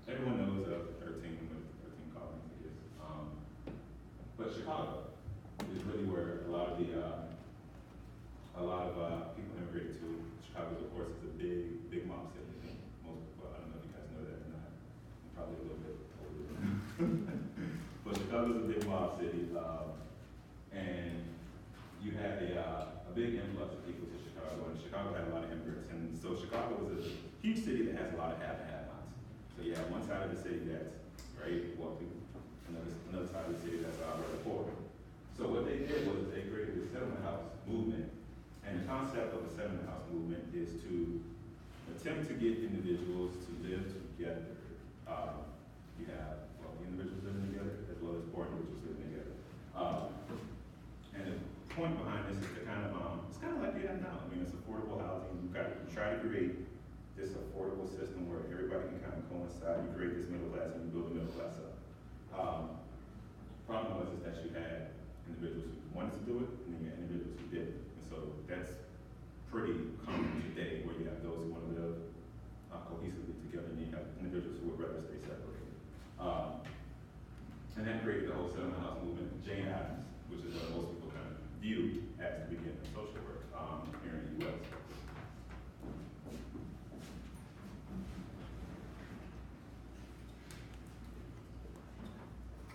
everyone knows of 13 with 13 colonies, I guess. But Chicago is really where a lot of people immigrated to. Chicago, of course, is a big mob city. I think most people, I don't know if you guys know that or not. I'm probably a little bit older than but Chicago is a big mob city, and you had a big influx of people to Chicago, and Chicago had a lot of immigrants, and so Chicago was a huge city that has a lot of have and have-nots. So you have one side of the city that's very wealthy, another side of the city that's very poor. So what they did was they created a settlement house movement, and the concept of a settlement house movement is to attempt to get individuals to live together. You have wealthy individuals living together as well as poor individuals living together. And the point behind this is to it's kind of like you have now. I mean, it's affordable housing. You try to create this affordable system where everybody can kind of coincide. You create this middle class and you build a middle class up. Problem was is that you had individuals who wanted to do it and then you had individuals who didn't. And so that's pretty common today where you have those who want to live cohesively together and you have individuals who would rather stay separated. And that created the whole settlement house movement. Jane Addams, which is what most people kind of view as the beginning of social work here in the U.S.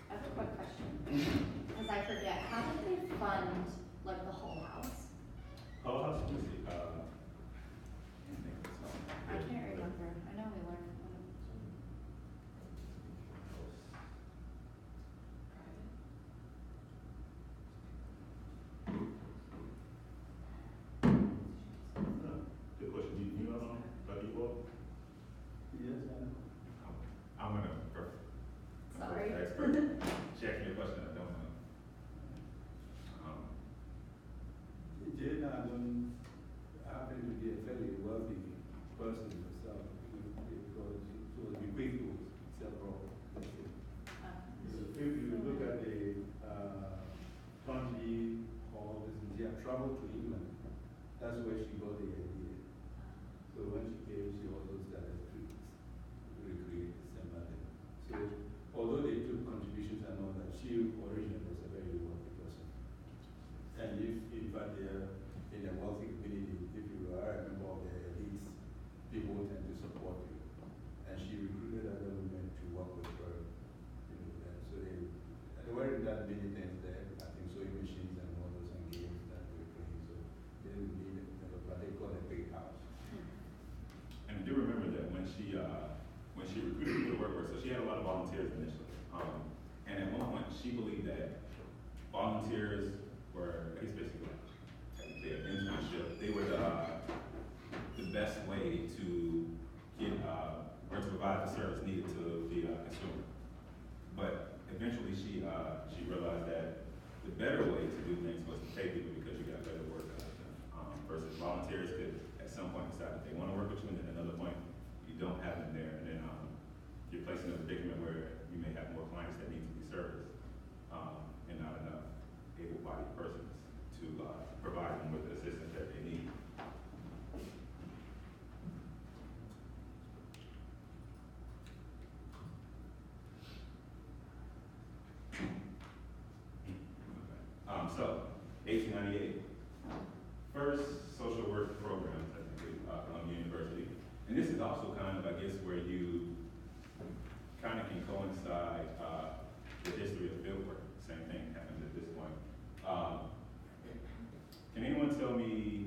I have a quick question, because I forget, how did they fund, like, the Hull House? Hull House, let me see. I can't remember, I know we learned from it. Good question. Do you know about you all? Yes, I know. I'm gonna Sorry. expert. She asked me a question I don't know. Jane Addams happened to be a very wealthy person herself because she was bequeathed to several. So if you look at the Tonji Hall, she had traveled to England. That's where she got the idea. So when she came, she also started to recreate the same method. So although they took contributions and all that, she originally was a very wealthy person. And if in fact they're in a wealthy community, if you are a member of the elites, people will tend to support you. And she recruited other women to work with her. And so there weren't that many things there. I think sewing machines and models and games that they were playing. So they didn't need what they call a big house. And I do remember that when she recruited people to work with her, so she had a lot of volunteers initially. And at one point, she believed that volunteers were, I guess basically like technically an internship. They were the best way to get or to provide the service needed to the consumer. But eventually, she realized that the better way to do things was to pay people because you got better work out of them. Versus volunteers could at some point decide that they want to work with you, and then at another point you don't have them there, and then you're placed in a predicament where you may have more clients that need to be serviced, and not enough able-bodied persons to provide them with the assistance that they need. So, 1898, first social work program, technically, Columbia University. And this is also kind of, I guess, where you kind of can coincide the history of fieldwork. Same thing happens at this point. Can anyone tell me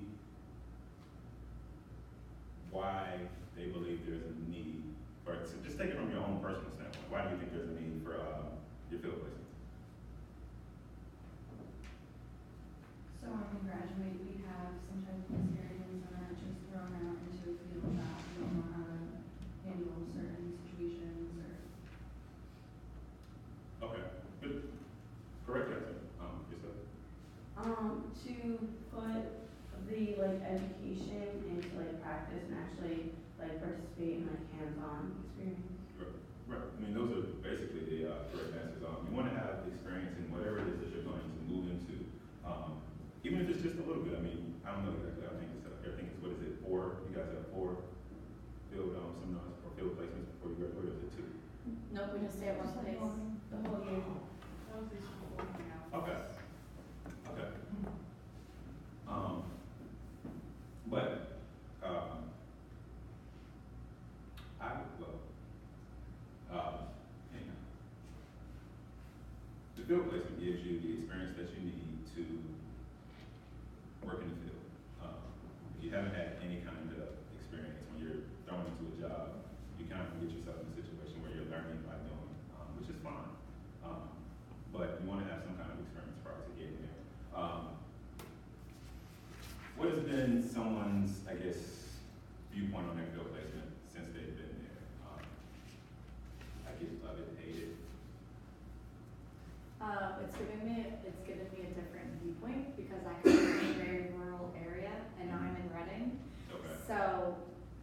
why they believe there's a need for, so just take it from your own personal standpoint, why do you think there's a need for your field placement? So when we graduate, we have some type of experience and not just thrown out into a field that we don't know how to handle certain situations or. Okay, good. Correct answer. Yourself. To put the like education into like practice and actually like participate in like hands-on experience. Right. I mean, those are basically the correct answers. You want to have experience in whatever it is that you're going to move into. Even if it's just a little bit. I mean, I don't know exactly. I think it's what is it, 4? You guys have 4 field seminars or field placements before you graduate, or is it 2? to stay at one Just like place. going- The whole year. Okay. Okay. But, hang on. The field placement gives you the experience that you need to work in the field. If you haven't had any kind of experience when you're thrown into a job, you kind of get yourself in a situation where you're learning by doing, which is fine. But you want to have some kind of experience prior to getting there. What has been someone's, I guess, viewpoint on their field placement since they've been there? I guess love it, hate it. It's given me a different viewpoint because I come from a very rural area and now I'm in Reading. Okay. So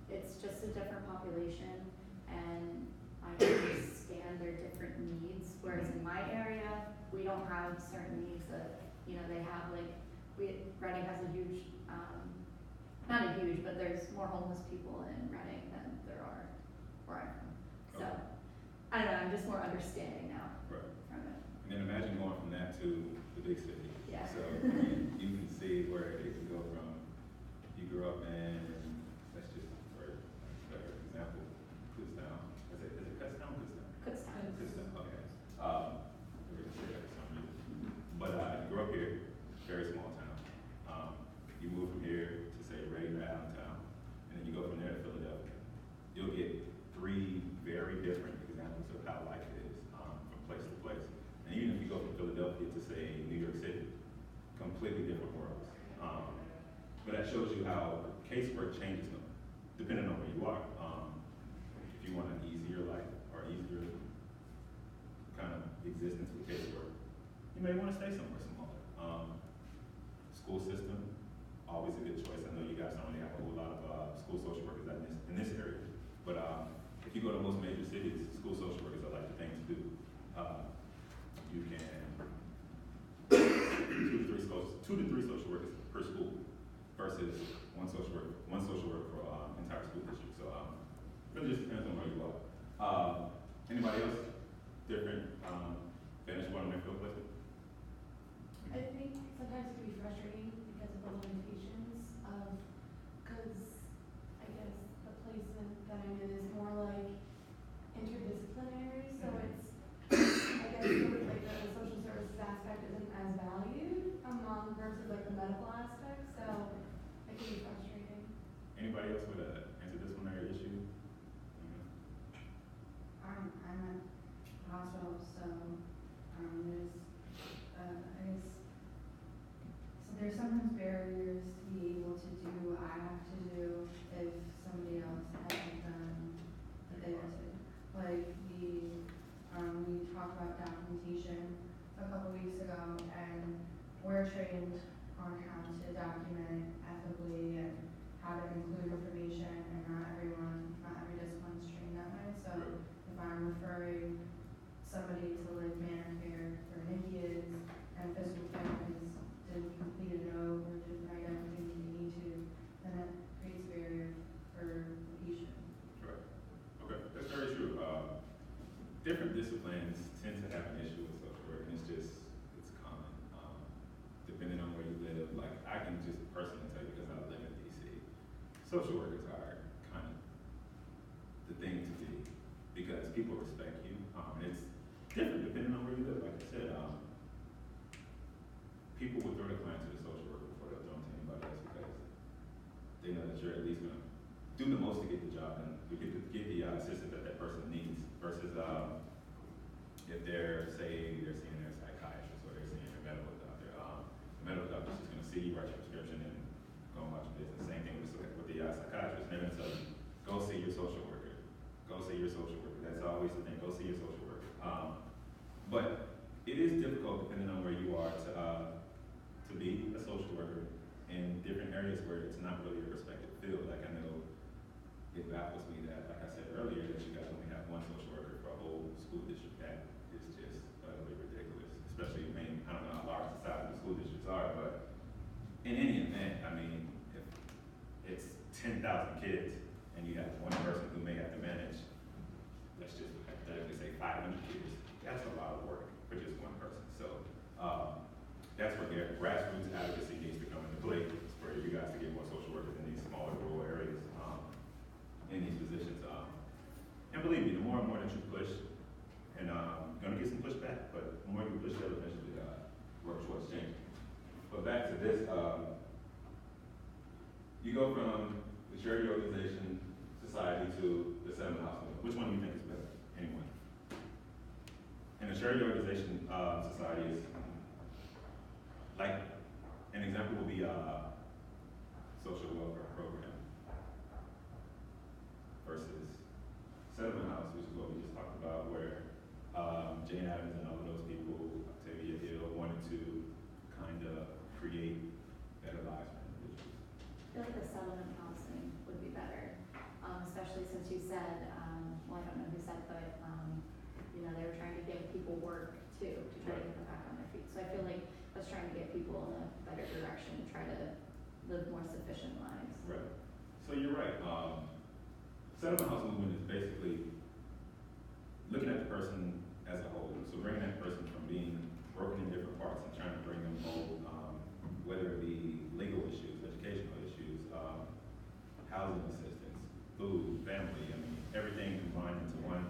it's just a different population and I understand their different needs, whereas in my area, we don't have certain needs that, you know, they have like, Reading has a huge, not a huge, but there's more homeless people in Reading than there are where I'm from. So, Okay. I don't know, I'm just more understanding now Right. from it. And then imagine going from that to the big city. Yeah. So I mean, you can see where it can go from, you grew up in, let's just, for a better example, Kutztown. Is it Kutztown? Kutztown. Kutztown, okay. We're gonna say that for some reason. But you grew up here, very small town. You move from here to say Reading or Allentown, and then you go from there to Philadelphia. You'll get three very different examples of how life is from place to place. And even if you go from Philadelphia to say New York City, completely different worlds. But that shows you how casework changes them, depending on where you are. If you want an easier life or easier kind of existence with casework, you may want to stay somewhere smaller. School system, always a good choice. I know you guys don't really have a whole lot of school social workers in this area, but if you go to most major cities, school social workers are like the thing to do. You can two to three social workers per school versus one social worker for entire school district. So really just depends on where you are. Anybody else? Different vantage point on their field placement? I think sometimes it can be frustrating because of the limitations of, because I guess the placement that I'm in is more like interdisciplinary, so it's, I guess, sort of like the social services aspect isn't as valued among versus like the medical aspect, so it can be frustrating. Anybody else with an interdisciplinary issue? I'm at hospital, so, there's, I guess, so there's sometimes barriers to be able to do what I have to do if somebody else hasn't done what they have to. Like, we talked about documentation a couple weeks ago, and we're trained on how to document ethically and how to include information, and not every discipline is trained that way, so if I'm referring somebody to like Manor Care for NICUs and physical therapists didn't complete a note or didn't write everything they need to, then that creates a barrier for the patient. Right. Okay, that's very true. Different disciplines tend to have an issue with social work, and it's common. Depending on where you live, like I can just personally tell you because I live in DC, social workers are kind of the thing to be because people respect you. It's different depending on where you live. Like I said, people will throw the client to the social worker before they'll throw them to anybody else because they know that you're at least going to do the most to get the job and to get the assistance that that person needs versus if they're, say, they're seeing their psychiatrist or they're seeing their medical doctor. The medical doctor's just going to see you, write your prescription, and go about your business. Same thing with the psychiatrist. They're going to tell you, go see your social worker. Go see your social worker. That's always the thing. Go see your social worker. But it is difficult depending on where you are to be a social worker in different areas where it's not really a respected field. Like I know it baffles me that, like I said earlier, that you guys only have one social worker for a whole school district. That is just utterly ridiculous. Especially, I don't know how large the size of the school districts are, but in any event, I mean, if it's 10,000 kids and you have one person who may have to manage, let's just hypothetically say 500 that's where grassroots advocacy needs to come into play, it's for you guys to get more social workers in these smaller rural areas, in these positions. And believe me, the more and more that you push, and you're gonna get some pushback, but the more you push, they'll eventually work towards change. But back to this, you go from the charity organization society to the seven house movement. Which one do you think is better? Anyone? And the charity organization society is like an example would be social welfare program versus settlement house, which is what we just talked about, where Jane Addams and all of those people, Octavia Hill, wanted to kind of create better lives for individuals. I feel like the settlement housing would be better, especially since you said, well, I don't know who said, but, you know, they were trying to give people work too, to try to get them back on their feet. So I feel like us trying to get people in a better direction, try to live more sufficient lives. Right. So you're right. Settlement house movement is basically looking at the person as a whole. So bringing that person from being broken in different parts and trying to bring them whole, whether it be legal issues, educational issues, housing assistance, food, family, I mean, everything combined into one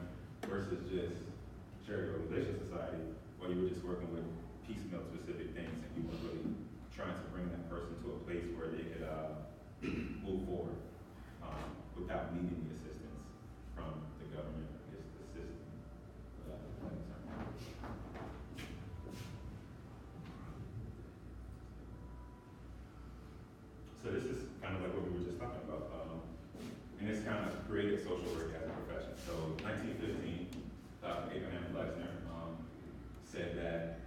versus just charity organization society, where you were just working with piecemeal specific things and you were really trying to bring that person to a place where they could move forward without needing the assistance from the government, I guess the system. So this is kind of like what we were just talking about, and it's kind of created social work as a profession. So 1915, Dr. Abraham Flexner said that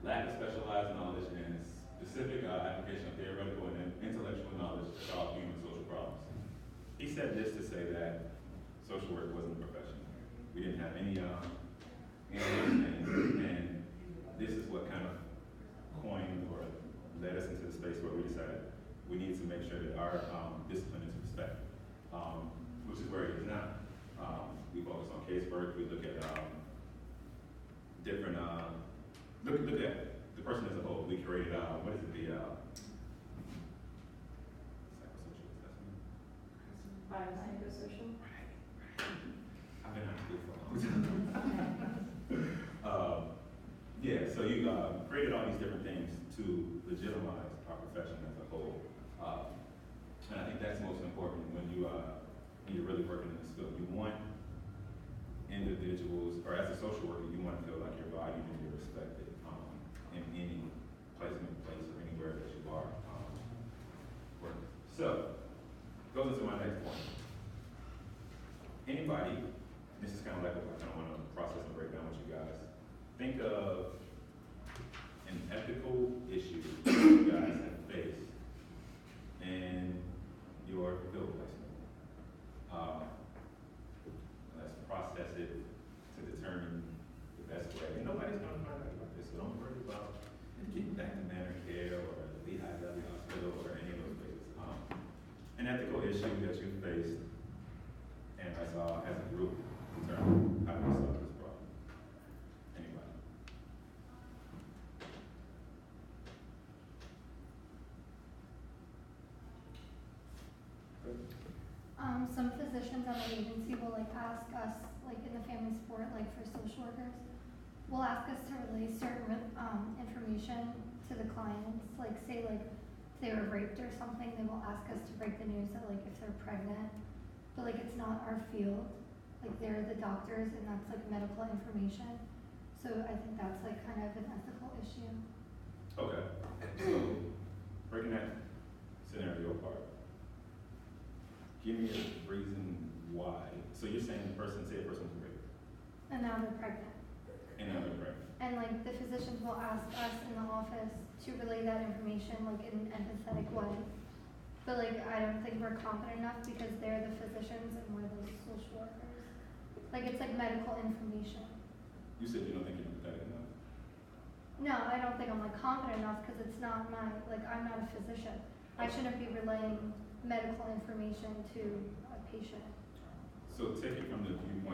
lack of specialized knowledge and specific application of theoretical and intellectual knowledge to solve human social problems. He said this to say that social work wasn't a profession. We didn't have any understanding, and this is what kind of coined or led us into the space where we decided we need to make sure that our discipline is respected, which is where it is now. We focus on casework, we look at different, look at the person as a whole. We created, what is it, the psychosocial assessment? Biopsychosocial? I've been out of school for a long time. Yeah, so you created all these different things to legitimize our profession as a whole. And I think that's most important when you're really working in this field. You want individuals, or as a social worker, you want to feel like you're valued and you're respected in any place or anywhere that you are working. So, goes into my next point. Anybody, this is kind of like what I kind of want to process and break down with you guys. Think of an ethical issue that you guys have faced in your field placement. Let's process it to determine the best way. And nobody's going to find out about this, so don't worry about getting back to Manor Care or the Lehigh Valley Hospital or any of those places. An ethical issue that you faced and as a group determine how do we solve this problem. Anybody? Some physicians at the agency will like ask us, like in the family support, like for social workers, will ask us to relay certain information to the clients. Like say like if they were raped or something, they will ask us to break the news that like if they're pregnant, but like it's not our field. Like they're the doctors and that's like medical information. So I think that's like kind of an ethical issue. Okay. So breaking that scenario apart. Give me a reason why. So you're saying say a person was raped. And now they're pregnant. And now they're pregnant. And like the physicians will ask us in the office to relay that information like in an empathetic way. But like I don't think we're confident enough because they're the physicians and we're the social workers. Like it's like medical information. You said you don't think you're empathetic enough. No, I don't think I'm like confident enough because it's not I'm not a physician. I shouldn't be relaying medical information to a patient. So take it from the viewpoint